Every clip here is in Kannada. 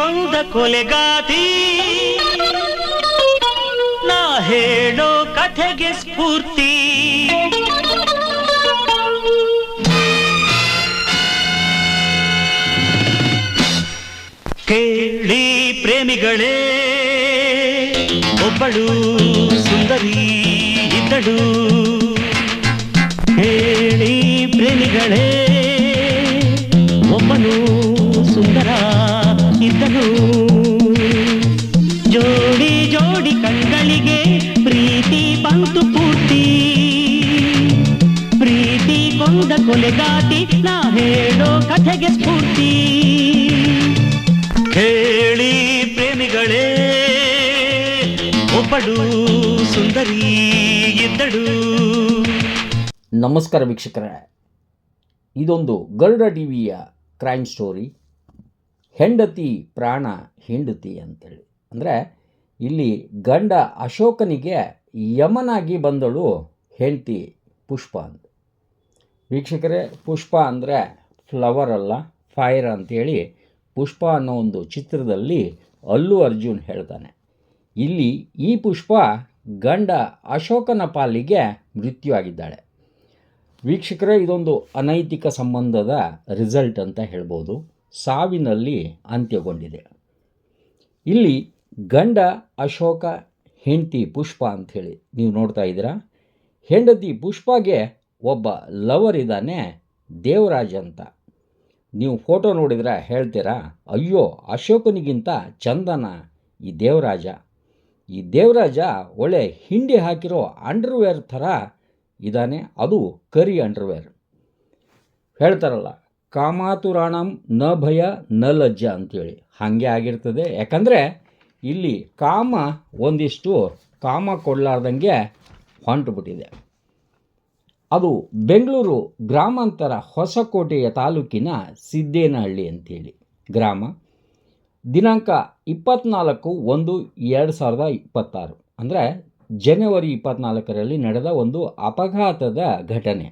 ಕೊಂದ ಕೊಲೆಗಾತಿ ನಾ ಹೇಳೋ ಕಥೆಗೆ ಸ್ಫೂರ್ತಿ. ಕೇಳಿ ಪ್ರೇಮಿಗಳೇ, ಒಬ್ಬಳು ಸುಂದರಿ ಇದ್ದಳು. ಕೇಳಿ ಪ್ರೇಮಿಗಳೇ, ಒಬ್ಬನು ಸುಂದರ ಇದ್ದನು. ಜೋಡಿ ಜೋಡಿ ಕಣ್ಗಳಿಗೆ ಪ್ರೀತಿ ಬಂತು ಪೂರ್ತಿ. ಪ್ರೀತಿ ಕೊಂದ ಕೊಲೆಗಾತಿ ನಾ ಹೇಳೋ ಕಥೆಗೆ ಸ್ಫೂರ್ತಿ. ಹೇಳಿ ಪ್ರೇಮಿಗಳೇ, ಒಬ್ಬಳು ಸುಂದರಿ ಇದ್ದಳು. ನಮಸ್ಕಾರ ವೀಕ್ಷಕರೇ, ಇದೊಂದು ಗರುಡ ಟಿವಿಯ ಕ್ರೈಮ್ ಸ್ಟೋರಿ. ಹೆಂಡತಿ ಪ್ರಾಣ ಹೆಂಡತಿ ಅಂತೇಳಿ. ಅಂದರೆ ಇಲ್ಲಿ ಗಂಡ ಅಶೋಕನಿಗೆ ಯಮನಾಗಿ ಬಂದಳು ಹೆಂಡತಿ ಪುಷ್ಪ ಅಂತ. ವೀಕ್ಷಕರೇ, ಪುಷ್ಪ ಅಂದರೆ ಫ್ಲವರ್ ಅಲ್ಲ, ಫೈರ್ ಅಂಥೇಳಿ ಪುಷ್ಪ ಅನ್ನೋ ಒಂದು ಚಿತ್ರದಲ್ಲಿ ಅಲ್ಲು ಅರ್ಜುನ್ ಹೇಳ್ತಾನೆ. ಇಲ್ಲಿ ಈ ಪುಷ್ಪ ಗಂಡ ಅಶೋಕನ ಪಾಲಿಗೆ ಮೃತ್ಯು ಆಗಿದ್ದಾಳೆ. ವೀಕ್ಷಕರೇ, ಇದೊಂದು ಅನೈತಿಕ ಸಂಬಂಧದ ರಿಸಲ್ಟ್ ಅಂತ ಹೇಳ್ಬೋದು. ಸಾವಿನಲ್ಲಿ ಅಂತ್ಯಗೊಂಡಿದೆ. ಇಲ್ಲಿ ಗಂಡ ಅಶೋಕ, ಹೆಂಡತಿ ಪುಷ್ಪ ಅಂಥೇಳಿ ನೀವು ನೋಡ್ತಾ ಇದ್ದೀರಾ. ಹೆಂಡತಿ ಪುಷ್ಪಗೆ ಒಬ್ಬ ಲವರ್ ಇದ್ದಾನೆ, ದೇವರಾಜ್ ಅಂತ. ನೀವು ಫೋಟೋ ನೋಡಿದ್ರೆ ಹೇಳ್ತೀರಾ, ಅಯ್ಯೋ ಅಶೋಕನಿಗಿಂತ ಚಂದನ ಈ ದೇವರಾಜ. ಈ ದೇವರಾಜ ಒಳ್ಳೆ ಹಿಂಡಿ ಹಾಕಿರೋ ಅಂಡರ್ವೇರ್ ಥರ ಇದ್ದಾನೆ, ಅದು ಕರಿ ಅಂಡರ್ವೇರ್. ಹೇಳ್ತಾರಲ್ಲ, ಕಾಮಾತುರಾಣಂ ನ ಭಯ ನ ಲಜ್ಜ ಅಂಥೇಳಿ, ಹಾಗೆ ಆಗಿರ್ತದೆ. ಯಾಕಂದರೆ ಇಲ್ಲಿ ಕಾಮ ಒಂದಿಷ್ಟು ಕಾಮ ಕೊಡಲಾರ್ದಂಗೆ ಹೊಂಟುಬಿಟ್ಟಿದೆ. ಅದು ಬೆಂಗಳೂರು ಗ್ರಾಮಾಂತರ ಹೊಸಕೋಟೆಯ ತಾಲೂಕಿನ ಸಿದ್ದೇನಹಳ್ಳಿ ಅಂಥೇಳಿ ಗ್ರಾಮ. ದಿನಾಂಕ 24/1/2026 ಅಂದರೆ ಜನವರಿ 24ರಲ್ಲಿ ನಡೆದ ಒಂದು ಅಪಘಾತದ ಘಟನೆ.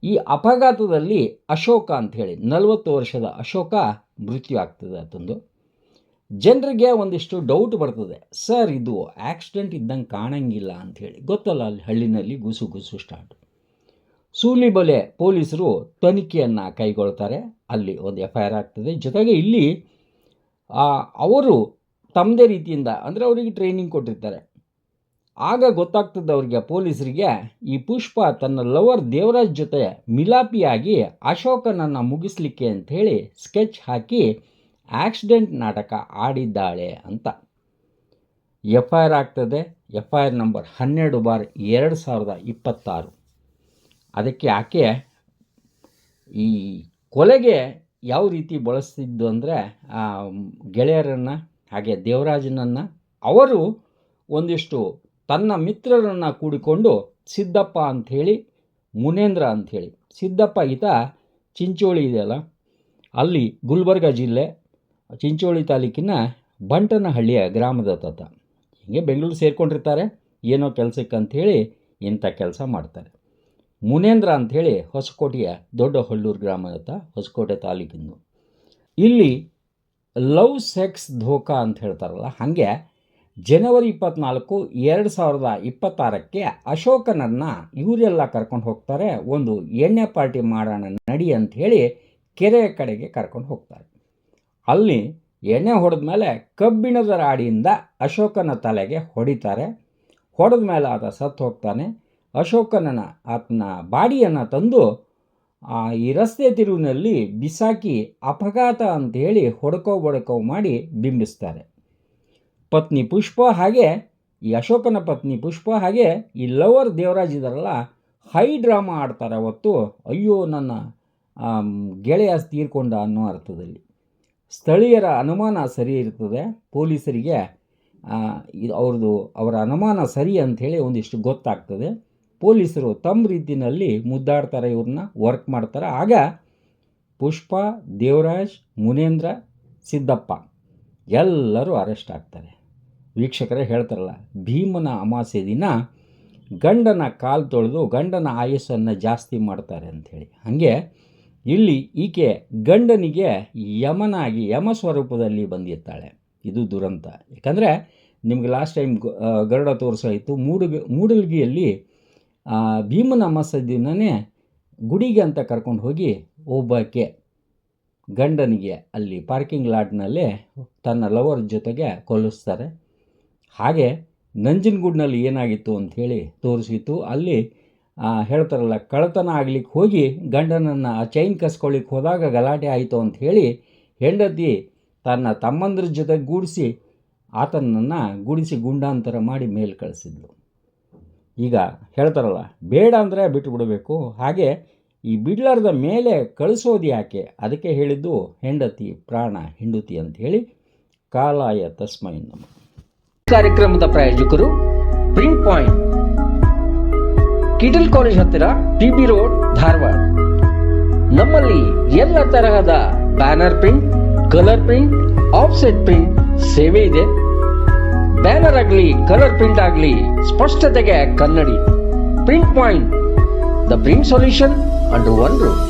ಈ ಅಪಘಾತದಲ್ಲಿ ಅಶೋಕ ಅಂಥೇಳಿ 40 ವರ್ಷದ ಅಶೋಕ ಮೃತ್ಯು ಆಗ್ತದೆ. ಅದೊಂದು ಜನರಿಗೆ ಒಂದಿಷ್ಟು ಡೌಟ್ ಬರ್ತದೆ, ಸರ್ ಇದು ಆಕ್ಸಿಡೆಂಟ್ ಇದ್ದಂಗೆ ಕಾಣಂಗಿಲ್ಲ ಅಂಥೇಳಿ. ಗೊತ್ತಲ್ಲ, ಅಲ್ಲಿ ಹಳ್ಳಿನಲ್ಲಿ ಗುಸು ಗುಸು ಸ್ಟಾರ್ಟ್. ಸೂಲಿಬೆಲೆ ಪೊಲೀಸರು ತನಿಖೆಯನ್ನು ಕೈಗೊಳ್ತಾರೆ. ಅಲ್ಲಿ ಒಂದು FIR ಆಗ್ತದೆ. ಜೊತೆಗೆ ಇಲ್ಲಿ ಅವರು ತಮ್ಮದೇ ರೀತಿಯಿಂದ, ಅಂದರೆ ಅವರಿಗೆ ಟ್ರೈನಿಂಗ್ ಕೊಟ್ಟಿರ್ತಾರೆ. ಆಗ ಗೊತ್ತಾಗ್ತದೆ ಅವ್ರಿಗೆ, ಪೊಲೀಸರಿಗೆ, ಈ ಪುಷ್ಪ ತನ್ನ ಲವರ್ ದೇವರಾಜ್ ಜೊತೆ ಮಿಲಾಪಿಯಾಗಿ ಅಶೋಕನನ್ನು ಮುಗಿಸ್ಲಿಕ್ಕೆ ಅಂಥೇಳಿ ಸ್ಕೆಚ್ ಹಾಕಿ ಆಕ್ಸಿಡೆಂಟ್ ನಾಟಕ ಆಡಿದ್ದಾಳೆ ಅಂತ FIR ಆಗ್ತದೆ. FIR number 12/2026. ಅದಕ್ಕೆ ಆಕೆ ಈ ಕೊಲೆಗೆ ಯಾವ ರೀತಿ ಬಳಸ್ತಿದ್ದು ಅಂದರೆ, ಗೆಳೆಯರನ್ನು ಹಾಗೆ ದೇವರಾಜನನ್ನು ಅವರು ಒಂದಿಷ್ಟು ತನ್ನ ಮಿತ್ರರನ್ನು ಕೂಡಿಕೊಂಡು ಸಿದ್ದಪ್ಪ ಅಂಥೇಳಿ, ಮುನೇಂದ್ರ ಅಂಥೇಳಿ, ಸಿದ್ದಪ್ಪ ಈತ ಚಿಂಚೋಳಿ ಇದೆಯಲ್ಲ ಅಲ್ಲಿ ಗುಲ್ಬರ್ಗ ಜಿಲ್ಲೆ ಚಿಂಚೋಳಿ ತಾಲೂಕಿನ ಬಂಟನಹಳ್ಳಿಯ ಗ್ರಾಮದ ತತ. ಹೀಗೆ ಬೆಂಗಳೂರು ಸೇರಿಕೊಂಡಿರ್ತಾರೆ ಏನೋ ಕೆಲಸಕ್ಕೆ ಅಂಥೇಳಿ ಇಂಥ ಕೆಲಸ ಮಾಡ್ತಾರೆ. ಮುನೇಂದ್ರ ಅಂಥೇಳಿ ಹೊಸಕೋಟೆಯ ದೊಡ್ಡ ಹಳ್ಳೂರು ಗ್ರಾಮದ ಹೊಸಕೋಟೆ ತಾಲೂಕಿಂದು. ಇಲ್ಲಿ ಲವ್ ಸೆಕ್ಸ್ ಧೋಕಾ ಅಂತ ಹೇಳ್ತಾರಲ್ಲ, ಹಾಗೆ ಜನವರಿ 24, 2026ಕ್ಕೆ ಅಶೋಕನನ್ನು ಇವರೆಲ್ಲ ಕರ್ಕೊಂಡು ಹೋಗ್ತಾರೆ. ಒಂದು ಎಣ್ಣೆ ಪಾರ್ಟಿ ಮಾಡೋಣ ನಡಿ ಅಂಥೇಳಿ ಕೆರೆಯ ಕಡೆಗೆ ಕರ್ಕೊಂಡು ಹೋಗ್ತಾರೆ. ಅಲ್ಲಿ ಎಣ್ಣೆ ಹೊಡೆದ ಮೇಲೆ ಕಬ್ಬಿಣದ ರಾಡಿಯಿಂದ ಅಶೋಕನ ತಲೆಗೆ ಹೊಡಿತಾರೆ. ಹೊಡೆದ ಮೇಲೆ ಆತ ಸತ್ತು ಹೋಗ್ತಾನೆ. ಆತನ ಬಾಡಿಯನ್ನು ತಂದು ಈ ರಸ್ತೆ ತಿರುವಿನಲ್ಲಿ ಬಿಸಾಕಿ ಅಪಘಾತ ಅಂಥೇಳಿ ಹೊಡ್ಕೋ ಮಾಡಿ ಬಿಂಬಿಸ್ತಾರೆ. ಪತ್ನಿ ಪುಷ್ಪ ಹಾಗೆ ಈ ಅಶೋಕನ ಪತ್ನಿ ಪುಷ್ಪ ಹಾಗೆ ಈ ಲವರ್ ದೇವರಾಜ್ ಇದಾರಲ್ಲ, ಹೈ ಡ್ರಾಮಾ ಆಡ್ತಾರೆ ಅವತ್ತು. ಅಯ್ಯೋ ನನ್ನ ಗೆಳೆಯ ತೀರ್ಕೊಂಡ ಅನ್ನೋ ಅರ್ಥದಲ್ಲಿ. ಸ್ಥಳೀಯರ ಅನುಮಾನ ಸರಿ ಇರ್ತದೆ. ಪೊಲೀಸರಿಗೆ ಅವರ ಅನುಮಾನ ಸರಿ ಅಂಥೇಳಿ ಒಂದಿಷ್ಟು ಗೊತ್ತಾಗ್ತದೆ. ಪೊಲೀಸರು ತಮ್ಮ ರೀತಿಯಲ್ಲಿ ಮುದ್ದಾಡ್ತಾರೆ, ಇವ್ರನ್ನ ವರ್ಕ್ ಮಾಡ್ತಾರೆ. ಆಗ ಪುಷ್ಪ, ದೇವರಾಜ್, ಮುನೇಂದ್ರ, ಸಿದ್ದಪ್ಪ ಎಲ್ಲರೂ ಅರೆಸ್ಟ್ ಆಗ್ತಾರೆ. ವೀಕ್ಷಕರೇ, ಹೇಳ್ತಾರಲ್ಲ, ಭೀಮನ ಅಮಾವಾಸ್ಯೆ ದಿನ ಗಂಡನ ಕಾಲು ತೊಳೆದು ಗಂಡನ ಆಯಸ್ಸನ್ನು ಜಾಸ್ತಿ ಮಾಡ್ತಾರೆ ಅಂಥೇಳಿ. ಹಾಗೆ ಇಲ್ಲಿ ಈಕೆ ಗಂಡನಿಗೆ ಯಮನಾಗಿ ಯಮ ಸ್ವರೂಪದಲ್ಲಿ ಬಂದಿರ್ತಾಳೆ. ಇದು ದುರಂತ. ಯಾಕಂದರೆ ನಿಮಗೆ ಲಾಸ್ಟ್ ಟೈಮ್ ಗರುಡ ತೋರಿಸಾಯಿತು. ಮೂಡಲ್ಗಿಯಲ್ಲಿ ಭೀಮನ ಅಮಾವಾಸ್ಯೆ ದಿನವೇ ಗುಡಿಗೆ ಅಂತ ಕರ್ಕೊಂಡು ಹೋಗಿ ಒಬ್ಬಕ್ಕೆ ಗಂಡನಿಗೆ ಅಲ್ಲಿ ಪಾರ್ಕಿಂಗ್ ಲಾಟ್ನಲ್ಲೇ ತನ್ನ ಲವರ್ ಜೊತೆಗೆ ಕೊಲ್ಲಿಸ್ತಾರೆ. ಹಾಗೆ ನಂಜನಗೂಡಿನಲ್ಲಿ ಏನಾಗಿತ್ತು ಅಂಥೇಳಿ ತೋರಿಸಿತ್ತು. ಅಲ್ಲಿ ಹೇಳ್ತಾರಲ್ಲ, ಕಳ್ಳತನ ಆಗ್ಲಿಕ್ಕೆ ಹೋಗಿ ಗಂಡನನ್ನು ಆ ಚೈನ್ ಕಸ್ಕೊಳ್ಳಿಕ್ಕೆ ಹೋದಾಗ ಗಲಾಟೆ ಆಯಿತು ಅಂಥೇಳಿ ಹೆಂಡತಿ ತನ್ನ ತಮ್ಮಂದ್ರ ಜೊತೆ ಗೂಡಿಸಿ ಆತನನ್ನು ಗುಡಿಸಿ ಗುಂಡಾಂತರ ಮಾಡಿ ಮೇಲೆ ಕಳಿಸಿದ್ಲು. ಈಗ ಹೇಳ್ತಾರಲ್ಲ, ಬೇಡ ಅಂದರೆ ಬಿಟ್ಟು ಬಿಡಬೇಕು. ಹಾಗೆ ಈ ಬಿಡ್ಲಾರ್ದ ಮೇಲೆ ಕಳಿಸೋದು ಯಾಕೆ? ಅದಕ್ಕೆ ಹೇಳಿದ್ದು ಹೆಂಡತಿ ಪ್ರಾಣ ಹಿಂಡುತಿ ಅಂಥೇಳಿ. ಕಾಲಾಯ ತಸ್ಮೈ ನಮಃ. ಕಾರ್ಯಕ್ರಮದ ಪ್ರಾಯೋಜಕರು ಪ್ರಿಂಟ್ ಪಾಯಿಂಟ್, ಕಿಟಲ್ ಕಾಲೇಜ್ ಹತ್ತಿರ, PB ರೋಡ್, ಧಾರವಾಡ. ನಮ್ಮಲ್ಲಿ ಎಲ್ಲ ತರಹದ banner print, colour print, offset print ಸೇವೆ ಇದೆ. ಬ್ಯಾನರ್ ಆಗಲಿ ಕಲರ್ ಪ್ರಿಂಟ್ ಆಗಲಿ ಸ್ಪಷ್ಟತೆಗೆ ಕನ್ನಡಿ. Print point, the print solution under one roof.